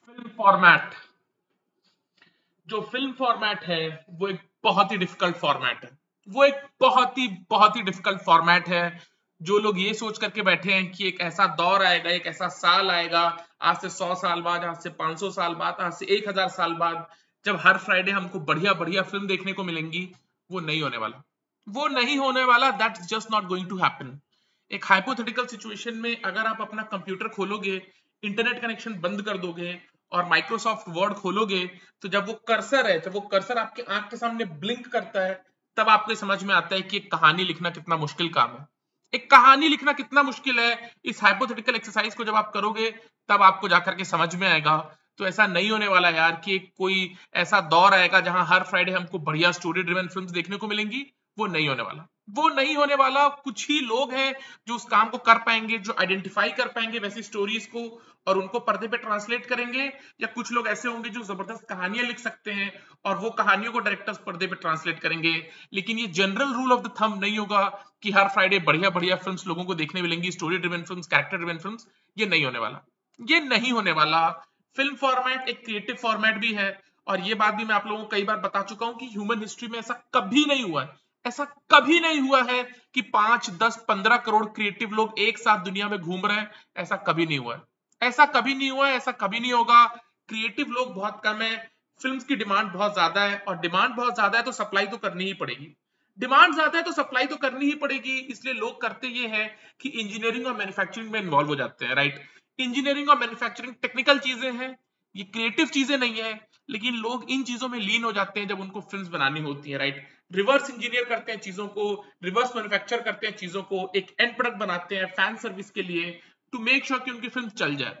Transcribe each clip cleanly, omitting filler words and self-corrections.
Film format जो film format है वो एक बहुत ही डिफिकल्ट फॉर्मेट है। वो एक बहुत ही डिफिकल्ट फॉर्मेट है। जो लोग ये सोच करके बैठे हैं कि एक ऐसा दौर आएगा, एक ऐसा साल आएगा, आज से 100 साल बाद, आज से 500 साल बाद, आज से 1000 साल बाद, जब हर फ्राइडे हमको बढ़िया बढ़िया फिल्म देखने को मिलेंगी, वो नहीं होने वाला। वो नहीं होने वाला। That's just not going to happen. एक हाइपोथेटिकल सिचुएशन में अगर आप अपना कंप्यूटर खोलोगे, इंटरनेट कनेक्शन बंद कर दोगे और माइक्रोसॉफ्ट वर्ड खोलोगे, तो जब वो कर्सर आपके आंख के सामने ब्लिंक करता है, तब आपको समझ में आता है कि एक कहानी लिखना कितना मुश्किल काम है। एक कहानी लिखना कितना मुश्किल है, इस हाइपोथेटिकल एक्सरसाइज को जब आप करोगे, तब आपको जाकर के समझ में आएगा। तो ऐसा नहीं होने वाला यार कि कोई ऐसा दौर आएगा जहां हर फ्राइडे हमको बढ़िया स्टोरी ड्रिवन फिल्म्स देखने को मिलेंगी। वो नहीं होने वाला। वो नहीं होने वाला। कुछ ही लोग हैं जो उस काम को कर पाएंगे, जो आइडेंटिफाई कर पाएंगे वैसी स्टोरीज को और उनको पर्दे पे ट्रांसलेट करेंगे। या कुछ लोग ऐसे होंगे जो जबरदस्त कहानियां लिख सकते हैं और वो कहानियों को डायरेक्टर्स पर्दे पे ट्रांसलेट करेंगे। लेकिन ये general rule of the thumb नहीं होगा कि हर फ्राइडे बढ़िया बढ़िया फिल्म्स लोगों को देखने मिलेंगी, story driven films, character driven films. ये नहीं होने वाला। ये नहीं होने वाला। फिल्म फॉर्मेट एक क्रिएटिव फॉर्मेट भी है। और ये बात भी मैं आप लोगों को कई बार बता चुका हूं कि ह्यूमन हिस्ट्री में ऐसा कभी नहीं हुआ है। ऐसा कभी नहीं हुआ है कि 5, 10, 15 करोड़ क्रिएटिव लोग एक साथ दुनिया में घूम रहे हैं। ऐसा कभी नहीं हुआ है। ऐसा कभी नहीं हुआ है, ऐसा कभी नहीं होगा। क्रिएटिव लोग बहुत कम है। फिल्म्स की डिमांड बहुत ज्यादा है, और डिमांड बहुत ज्यादा है तो सप्लाई तो करनी ही पड़ेगी। डिमांड ज्यादा है तो सप्लाई तो करनी ही पड़ेगी। इसलिए लोग करते ये हैं कि इंजीनियरिंग और मैन्युफैक्चरिंग में इन्वॉल्व हो जाते हैं, राइट। इंजीनियरिंग और मैन्युफैक्चरिंग टेक्निकल चीजें हैं, ये क्रिएटिव चीजें नहीं है। लेकिन लोग इन चीजों में लीन हो जाते हैं जब उनको फिल्म्स बनानी होती है, राइट। रिवर्स इंजीनियर करते हैं चीजों को, रिवर्स मैन्युफैक्चर करते हैं चीजों को, एक एंड प्रोडक्ट बनाते हैं फैन सर्विस के लिए, टू मेक श्योर कि उनकी फिल्म चल जाए।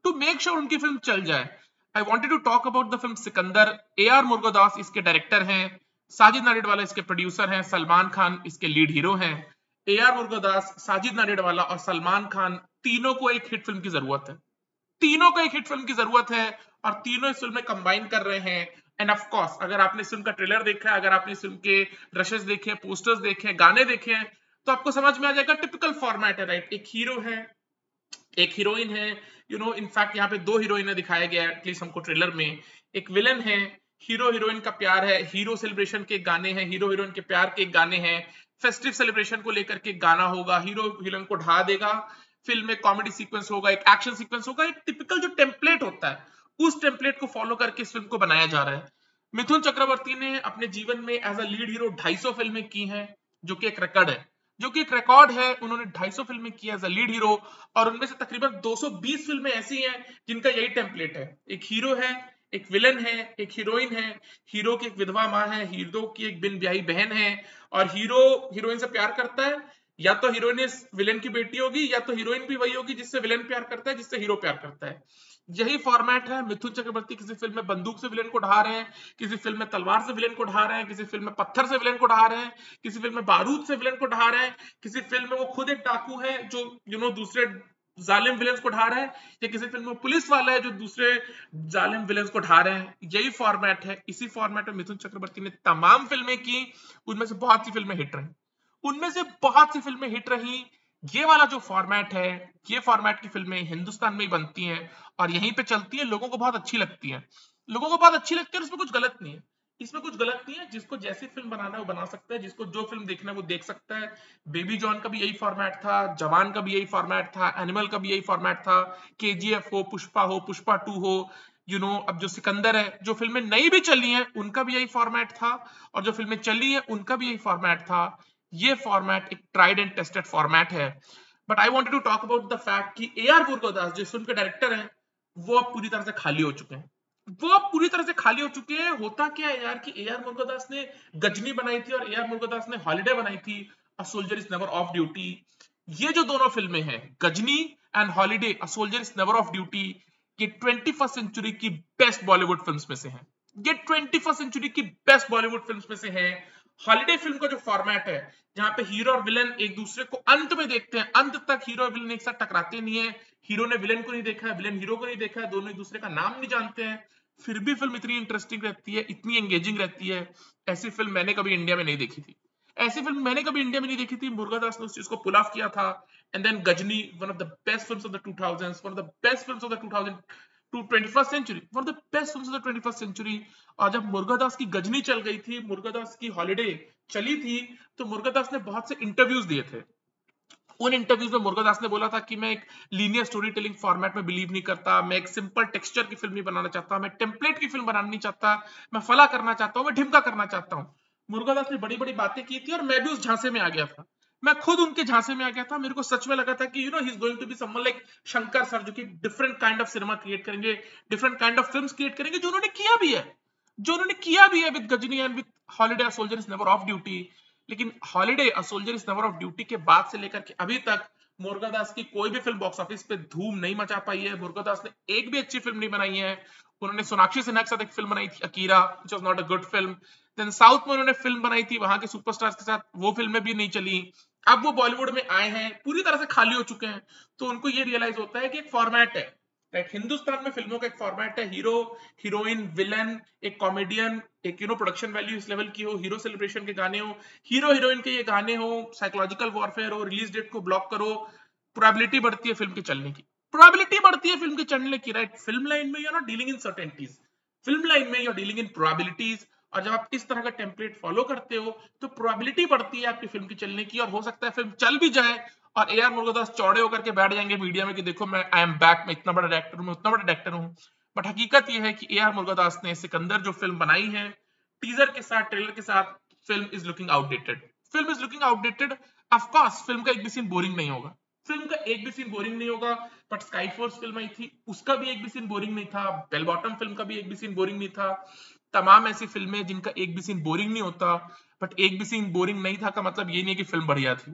टू मेक श्योर उनकी फिल्म चल जाए। I wanted to talk about the film Sikandar. A R Murugadoss इसके डायरेक्टर हैं, साजिद नाडियाडवाला इसके प्रोड्यूसर हैं, सलमान खान इसके लीड हीरो हैं। ए आर मुरुगदास, साजिद नाडियाडवाला और सलमान खान, तीनों को एक हिट फिल्म की जरूरत है। तीनों को एक हिट फिल्म की जरूरत है, और तीनों इस फिल्म में कंबाइन कर रहे हैं। एंड ऑफ कोर्स अगर आपने इस फिल्म का ट्रेलर देखा है, अगर आपने इस फिल्म के रशेस देखे हैं, पोस्टर्स देखे हैं, गाने देखे हैं, तो आपको समझ में आ जाएगा टिपिकल फॉर्मेट है, राइट। एक हीरो है, एक हीरोइन है। इनफैक्ट यहाँ पे दो हीरोइने दिखाया गया है एटलीस्ट हमको ट्रेलर में। एक विलन है। हीरो हीरोइन का प्यार है, हीरो सेलिब्रेशन के गाने हैं, हीरो हीरोइन के प्यार के गाने हैं। फेस्टिव सेलिब्रेशन को लेकर के गाना होगा, हीरो हीरोइन को ढा देगा। फिल्म में कॉमेडी सीक्वेंस होगा, एक एक्शन सीक्वेंस होगा, एक टिपिकल जो टेम्पलेट होता है उस टेम्पलेट को फॉलो करके इस फिल्म को बनाया जा रहा है। मिथुन चक्रवर्ती ने अपने जीवन में एज अ लीड हीरो 250 फिल्में की हैं, जो कि एक रिकॉर्ड है। उन्होंने 250 फिल्में की एज अ लीड हीरो। और उनमें से तकरीबन 220 फिल्में ऐसी हैं जिनका यही टेम्पलेट है। एक हीरो है, एक विलन है, एक हीरोइन है, हीरो की एक विधवा माँ है, हीरो की एक बिन ब्याही बहन है, और हीरो हीरोइन से प्यार करता है। या तो हीरोइन इस विलेन की बेटी होगी, या तो हीरोइन भी वही होगी जिससे विलेन प्यार करता है, जिससे हीरो प्यार करता है। यही फॉर्मेट है। मिथुन चक्रवर्ती किसी फिल्म में बंदूक से विलेन को ढा रहे हैं, किसी फिल्म में तलवार से विलेन को ढा रहे हैं, किसी फिल्म में पत्थर से विलेन को ढा रहे हैं, किसी फिल्म में बारूद से विलेन को ढा रहे हैं, किसी फिल्म में वो खुद एक डाकू है जो दूसरे जालिम विलेंस को ढा रहे हैं, या किसी फिल्म में पुलिस वाला है जो दूसरे जालिम विलेंस को ढा रहे हैं। यही फॉर्मेट है। इसी फॉर्मेट में मिथुन चक्रवर्ती ने तमाम फिल्में की। उनमें से बहुत सी फिल्में हिट रही। उनमें से बहुत सी फिल्में हिट रही। ये वाला जो फॉर्मेट है, ये फॉर्मेट की फिल्में हिंदुस्तान में ही बनती हैं और यहीं पे चलती है, लोगों को बहुत अच्छी लगती है। लोगों को बहुत अच्छी लगती है और इसमें कुछ गलत नहीं है। इसमें कुछ गलत नहीं है। जिसको जैसी फिल्म बनाना है वो बना सकता है, जिसको जो फिल्म देखना है वो देख सकता है। बेबी जॉन का भी यही फॉर्मेट था, जवान का भी यही फॉर्मेट था, एनिमल का भी यही फॉर्मेट था, केजीएफ हो, पुष्पा 2 हो। अब जो सिकंदर है, जो फिल्में नई भी चली हैं उनका भी यही फॉर्मेट था, और जो फिल्में चली हैं उनका भी यही फॉर्मेट था। ये फॉर्मेट एक ट्राइड एंड टेस्टेड फॉर्मेट है। But I wanted to talk about the fact कि ए आर मुरुगदास जो इस फिल्म के डायरेक्टर हैं, वो अब पूरी तरह से खाली हो चुके हैं। वो अब पूरी तरह से खाली हो चुके हैं। होता क्या है यार कि ए आर मुरुगदास ने गजनी बनाई थी और ए आर मुरुगदास ने हॉलिडे बनाई थी, a soldier is never off duty. ये जो दोनों फिल्में हैं, Ghajini and holiday, a soldier is never off duty, ये 21st सेंचुरी की बेस्ट बॉलीवुड फिल्म्स में से हैं। ये 21st सेंचुरी की बेस्ट बॉलीवुड फिल्म्स में से हैं। हॉलिडे फिल्म का जो फॉर्मेट है, जहां पे हीरो और विलन एक दूसरे को अंत में देखते हैं, अंत तक हीरो और विलन एक साथ टकराते नहीं है, हीरो ने विलन को नहीं देखा है, विलन हीरो को नहीं देखा है, दोनों एक दूसरे का नाम नहीं जानते हैं, फिर भी फिल्म इतनी इंटरेस्टिंग रहती है, इतनी एंगेजिंग रहती है। ऐसी फिल्म मैंने कभी इंडिया में नहीं देखी थी। ऐसी फिल्म मैंने कभी इंडिया में नहीं देखी थी। मुरुगदास ने उस चीज को पुल ऑफ किया था। And then Ghajini, one of the best films of the 2000s, one of the best films of the two 21st century, one of the best films of the 21st century. और जब मुर्गादास की गजनी चल गई थी, मुर्गादास की हॉलिडे चली थी, तो मुर्गादास ने बहुत से इंटरव्यूज दिए थे। उन इंटरव्यूज में मुर्गादास ने बोला था कि मैं एक लीनियर स्टोरी टेलिंग फॉर्मेट में बिलीव नहीं करता, मैं एक सिंपल टेक्सचर की फिल्म नहीं बनाना चाहता, मैं टेम्पलेट की फिल्म बनाना नहीं चाहता, मैं फला करना चाहता हूं, मैं ढिमका करना चाहता हूं। मुर्गादास ने बड़ी बड़ी बातें की थी और मैं भी उस झांसे में आ गया था। मैं खुद उनके झांसे में आ गया था। मेरे को सच में लगा था कि he is going to be someone like Shankar sir, जो कि different kind of cinema create करेंगे, different kind of films create करेंगे, जो उन्होंने किया भी है, जो उन्होंने किया भी है with Ghajini and with holiday a soldier is never off duty. लेकिन holiday a soldier is never off duty के बाद से लेकर के अभी तक मुर्गादास की कोई भी फिल्म बॉक्स ऑफिस पे धूम नहीं मचा पाई है। मुर्गादास ने एक भी अच्छी फिल्म नहीं बनाई है। उन्होंने सोनाक्षी सिन्हा के साथ एक फिल्म बनाई थी Akira, which was not a good film. Then south में उन्होंने फिल्म बनाई थी वहां के सुपरस्टार्स के साथ, वो फिल्में भी नहीं चली। अब वो बॉलीवुड में आए हैं, पूरी तरह से खाली हो चुके हैं, तो उनको ये रियलाइज होता है कि एक फॉर्मेट है, राइट। हिंदुस्तान में फिल्मों का एक फॉर्मेट है, हीरो हीरोइन विलन, एक कॉमेडियन, एक प्रोडक्शन वैल्यू इस लेवल की हो, हीरो सेलिब्रेशन के गाने हो, हीरो हीरोइन के ये गाने हो, साइकोलॉजिकल वॉरफेयर हो, रिलीज डेट को ब्लॉक करो, प्रोबेबिलिटी बढ़ती है फिल्म के चलने की, प्रोबेबिलिटी बढ़ती है फिल्म के चलने की, राइट। फिल्म लाइन में you are not dealing in certainties, film line में you are dealing in probabilities. और जब आप इस तरह का टेम्पलेट फॉलो करते हो तो प्रोबेबिलिटी बढ़ती है आपकी फिल्म की चलने की, और हो सकता है फिल्म चल भी जाए और ए आर मुर्गदास चौड़े होकर के बैठ जाएंगे मीडिया में कि देखो मैं आई एम बैक, मैं इतना बड़ा डायरेक्टर हूं, मैं उतना बड़ा डायरेक्टर हूं। बट हकीकत यह है कि ए आर मुर्गदास ने सिकंदर जो फिल्म बनाई है, टीजर के साथ, ट्रेलर के साथ, film is looking outdated, film is looking outdated. Of course film का एक भी सीन बोरिंग नहीं होगा, फिल्म का एक भी सीन बोरिंग नहीं होगा। बट स्काई फोर्स फिल्म आई थी, उसका भी एक भी सीन बोरिंग नहीं था। बेल बॉटम फिल्म का भी एक भी सीन बोरिंग नहीं था। तमाम ऐसी फिल्में जिनका एक भी सीन बोरिंग नहीं होता, बट एक भी सीन बोरिंग नहीं था का मतलब ये नहीं है कि फिल्म बढ़िया थी।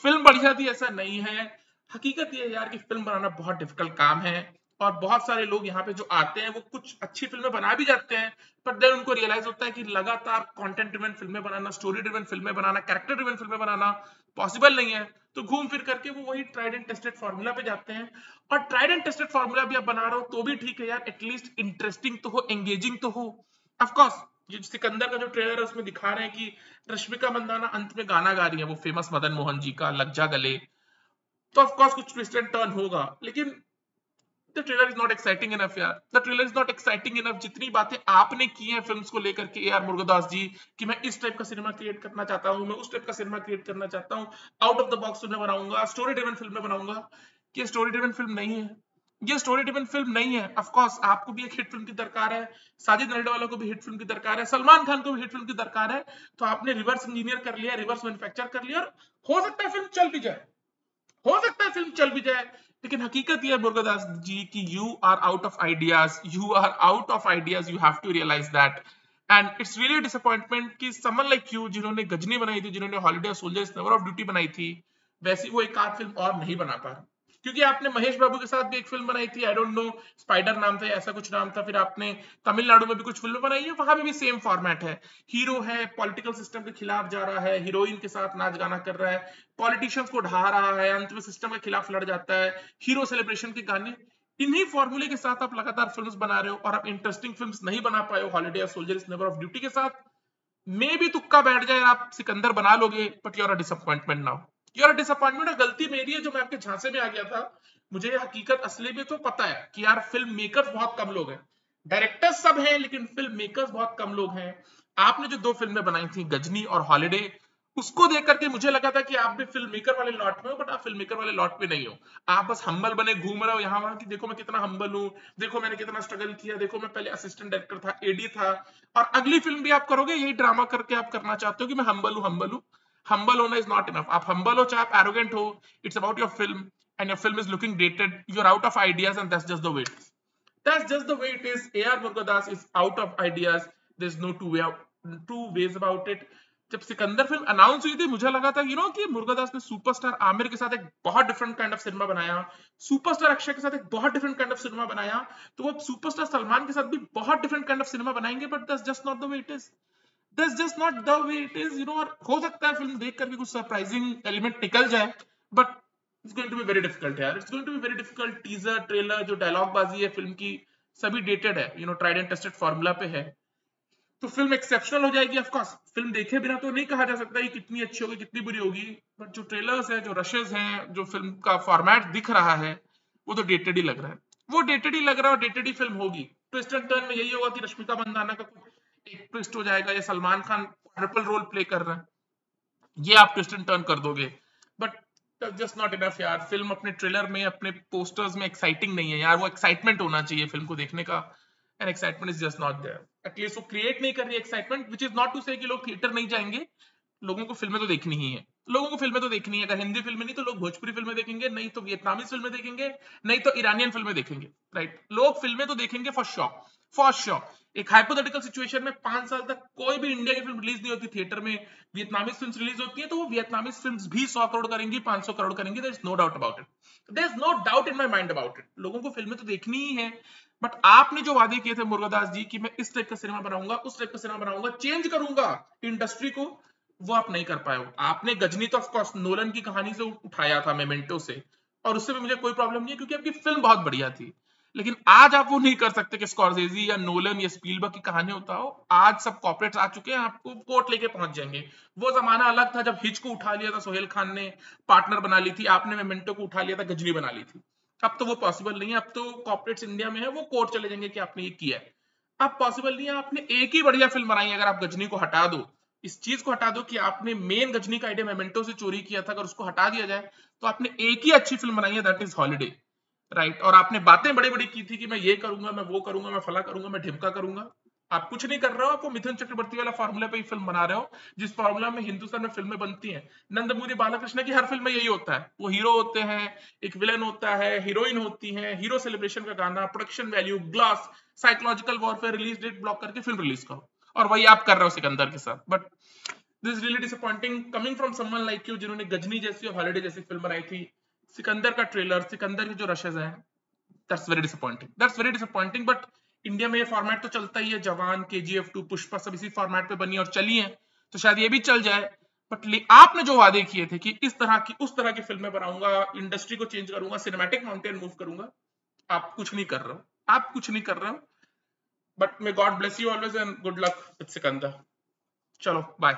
फिल्म बढ़िया थी ऐसा नहीं है। हकीकत ये है यार कि फिल्म बनाना बहुत डिफिकल्ट काम है, और बहुत सारे लोग यहाँ पे जो आते हैं वो कुछ अच्छी फिल्में बना भी जाते हैं, पर देन उनको रियलाइज होता है कि लगातार कंटेंट ड्रिवन फिल्में बनाना, स्टोरी ड्रिवन फिल्में बनाना, कैरेक्टर ड्रिवन फिल्में बनाना पॉसिबल नहीं है। तो घूम फिर करके वो वही ट्राइड एंड टेस्टेड फार्मूला पे जाते हैं। और ट्राइड एंड टेस्टेड फार्मूला भी आप बना रहे हो तो भी ठीक है यार, एटलीस्ट इंटरेस्टिंग तो हो, एंगेजिंग तो हो। ऑफ कोर्स ये सिकंदर का जो ट्रेलर है उसमें दिखा रहे हैं कि रश्मिका मंदाना अंत में गाना गा रही है, वो फेमस मदन मोहन जी का लग जा गले, तो ऑफ कोर्स कुछ ट्विस्ट एंड टर्न होगा, लेकिन the trailer is not exciting enough यार, the trailer is not exciting enough. जितनी बातें आपने की हैं फिल्म्स को लेकर के ए आर मुर्गदास जी, कि मैं इस टाइप का सिनेमा क्रिएट करना चाहता हूं, मैं उस टाइप का सिनेमा क्रिएट करना चाहता हूं, आउट ऑफ द बॉक्स फिल्में बनाऊंगा, स्टोरी ड्रिवन फिल्में बनाऊंगा, ये स्टोरी ड्रिवन फिल्म नहीं है, ये स्टोरी ड्रिवन फिल्म नहीं है। ऑफ कोर्स आपको भी एक हिट फिल्म की दरकार है, साजिद नडियाडवाला को भी हिट फिल्म की दरकार है, सलमान खान को भी हिट फिल्म की दरकार है, तो आपने रिवर्स इंजीनियर कर लिया, रिवर्स मैन्युफैक्चर कर लिया, और हो सकता है फिल्म चल भी जाए, हो सकता है फिल्म चल भी जाए। लेकिन हकीकत यह है मुर्गदास जी की you are out of ideas, you are out of ideas, you have to realise that. And it's really disappointment कि समवन लाइक यू, जिन्होंने गजनी बनाई थी, जिन्होंने holiday soldiers never off duty बनाई थी, वैसी वो एक आध फिल्म और नहीं बना पा रहे, क्योंकि आपने महेश बाबू के साथ भी एक फिल्म बनाई थी, आई डोंट नो स्पाइडर नाम था, ऐसा कुछ नाम था। फिर आपने तमिलनाडु में भी कुछ फिल्म बनाई है, वहां भी सेम फॉर्मेट है, हीरो है पॉलिटिकल सिस्टम के खिलाफ जा रहा है, हीरोइन के साथ नाच गाना कर रहा है, पॉलिटिशियंस को ढा रहा है, अंत में सिस्टम के खिलाफ लड़ जाता है, हीरो सेलिब्रेशन के गाने। इन्हीं फॉर्मूले के साथ आप लगातार फिल्म्स बना रहे हो, और आप इंटरेस्टिंग फिल्म्स नहीं बना पाए हो holiday soldier is never off duty के साथ। मे भी तुक्का बैठ जाए, आप सिकंदर बना लोगे, but you're a disappointment now, you're a disappointment. गलती मेरी है जो मैं आपके झांसे में आ गया था। मुझे हकीकत असली में तो पता है कि यार फिल्म मेकर्स बहुत कम लोग हैं, डायरेक्टर्स सब हैं, लेकिन फिल्म मेकर्स बहुत कम लोग हैं। आपने जो दो फिल्में बनाई थी गजनी और हॉलिडे, उसको देख करके मुझे लगा था कि आप भी फिल्म मेकर वाले लॉट में हो, बट आप फिल्म मेकर वाले लॉट में नहीं हो। आप बस हम्बल बने घूम रहे हो यहाँ वहां कि देखो मैं कितना हम्बल हूँ, देखो मैंने कितना स्ट्रगल किया, देखो मैं पहले असिस्टेंट डायरेक्टर था, एडी था, और अगली फिल्म भी आप करोगे यही ड्रामा करके आप करना चाहते हो कि मैं हम्बल हूँ, हम्बल हूँ। हम्बल होना इज नॉट इनफ, आप हम्बल हो चाहे आप एरोगेंट हो, it's about your film, and your film is looking dated, you are out of ideas, and that's just the way it is, that's just the way it is. A.R. Murgadas is out of ideas. There's no two ways about it. जब Sikandar film announce हुई थी मुझे लगा था कि मुर्गदास ने superstar Aamir के साथ एक बहुत डिफरेंट काइंड ऑफ सिनेमा बनाया, सुपरस्टार अक्षय के साथ एक बहुत डिफरेंट काइंड ऑफ सिनेमा बनाया, तो वो सुपरस्टार सलमान के साथ भी बहुत डिफरेंट काइंड ऑफ सिनेमा बनाएंगे, but that's just not the way it is, that's just not the way it is. और हो सकता है फिल्म देख करके कुछ सरप्राइजिंग एलिमेंट निकल जाए, but it's going to be very difficult यार, it's going to be very difficult. Teaser trailer जो डायलॉग बाजी है फिल्म की, सभी डेटेड है, ट्राइड एंड टेस्टेड फार्मूला पे है, तो फिल्म एक्सेप्शनल हो जाएगी। ऑफ कोर्स फिल्म देखे बिना तो नहीं कहा जा सकता कि कितनी अच्छी होगी कितनी बुरी होगी, बट जो ट्रेलर्स है, जो रशेस हैं, जो फिल्म का फॉर्मेट दिख रहा है, वो तो डेटेड ही लग रहा है। वो डेटेड ही लग रहा है और डेटेड ही फिल्म होगी। ट्विस्ट एंड टर्न में यही होगा कि रश्मिका मंदाना का कुछ एक ट्विस्ट हो जाएगा या Salman Khan triple role play कर रहा है, ये आप ट्विस्ट एंड टर्न कर दोगे, बट जस्ट नॉट इनफ यार। फिल्म अपने ट्रेलर में अपने पोस्टर्स में एक्साइटिंग नहीं है यार, वो एक्साइटमेंट होना चाहिए फिल्म को देखने का, and excitement is just not there. At least वो क्रिएट नहीं कर रही excitement, which is not to say कि लोग थिएटर नहीं जाएंगे, लोगों को फिल्में तो देखनी ही है, लोगों को फिल्में तो देखनी है। अगर हिंदी फिल्में नहीं तो लोग भोजपुरी फिल्में देखेंगे, नहीं तो वियतनामी फिल्में देखेंगे, नहीं तो ईरानियन फिल्में देखेंगे, राइट। लोग फिल्में तो देखेंगे फॉर श्योर, फॉर श्योर। एक हाइपोथेटिकल सिचुएशन में 5 साल तक कोई भी इंडिया की फिल्म रिलीज नहीं होती थिएटर में, वियतनामी फिल्म रिलीज होती है, तो वो वियतनामी फिल्म भी 100 करोड़ करेंगी, 500 करोड़ करेंगी, there is no doubt about it, there is no doubt in my mind about it. लोगों को फिल्में तो देखनी ही है। बट आपने जो वादे किए थे मुरुगदास जी कि मैं इस टाइप का सिनेमा बनाऊंगा, उस टाइप का सिनेमा बनाऊंगा, चेंज करूंगा इंडस्ट्री को, वो आप नहीं कर पाए हो। आपने गजनी तो ऑफकोर्स नोलन की कहानी से उठाया था, मेमेंटो से, और उससे भी मुझे कोई प्रॉब्लम नहीं है क्योंकि आपकी फिल्म बहुत बढ़िया थी। लेकिन आज आप वो नहीं कर सकते कि स्कॉर्सेजी या नोलन या स्पीलबर्ग की कहानी होता हो। आज सब कॉर्पोरेट्स आ चुके हैं, आपको कोर्ट लेके पहुंच जाएंगे। वो जमाना अलग था जब हिच को उठा लिया था सोहेल खान ने, पार्टनर बना ली थी, आपने मेमेंटो को उठा लिया था, गजनी बना ली थी। अब तो वो पॉसिबल नहीं है। अब तो कॉर्पोरेट्स इंडिया में है, वो कोर्ट चले जाएंगे कि आपने ये किया है। अब पॉसिबल नहीं है। आपने एक ही बढ़िया फिल्म बनाई, अगर आप गजनी को हटा दो, इस चीज को हटा दो कि आपने मेन गजनी का आइडिया मेमेंटो से चोरी किया था, अगर उसको हटा दिया जाए तो आपने एक ही अच्छी फिल्म बनाई है, दैट इज हॉलिडे, राइट। और आपने बातें बड़ी बड़ी की थी कि मैं ये करूंगा, मैं वो करूंगा, मैं फला करूंगा, मैं ढिमका करूंगा। आप कुछ नहीं कर रहे हो, आपको मिथुन चक्रवर्ती वाला फार्मूला पे ही फिल्म बना रहे हो, जिस फार्मूला में हिंदुस्तान में फिल्में बनती हैं। नंदमूरी बालकृष्ण की हर फिल्म में यही होता है, वो हीरो होते हैं, एक विलन होता है, हीरोइन होती है, हीरो सेलिब्रेशन का गाना, production value, glass, psychological warfare, release date block करके फिल्म रिलीज करो, और वही आप कर रहे हो सिकंदर के साथ। But this is really disappointing coming from someone like you, जिन्होंने गजनी जैसी और हॉलिडे जैसी फिल्म बनाई थी। सिकंदर का ट्रेलर, सिकंदर की जो रशेज हैं, that's very disappointing, that's very disappointing. But India में ये फॉर्मेट तो चलता ही है, जवान, केजीएफ 2, पुष्पा सब इसी फॉर्मेट पे बनी और चली है, तो शायद ये भी चल जाए। बट आपने जो वादे किए थे कि इस तरह की उस तरह की फिल्में बनाऊंगा, इंडस्ट्री को चेंज करूंगा, सिनेमैटिक माउंटेन मूव करूंगा, आप कुछ नहीं कर रहे हो, आप कुछ नहीं कर रहे हो। But may God bless you always and good luck with Sikandar. चलो बाय।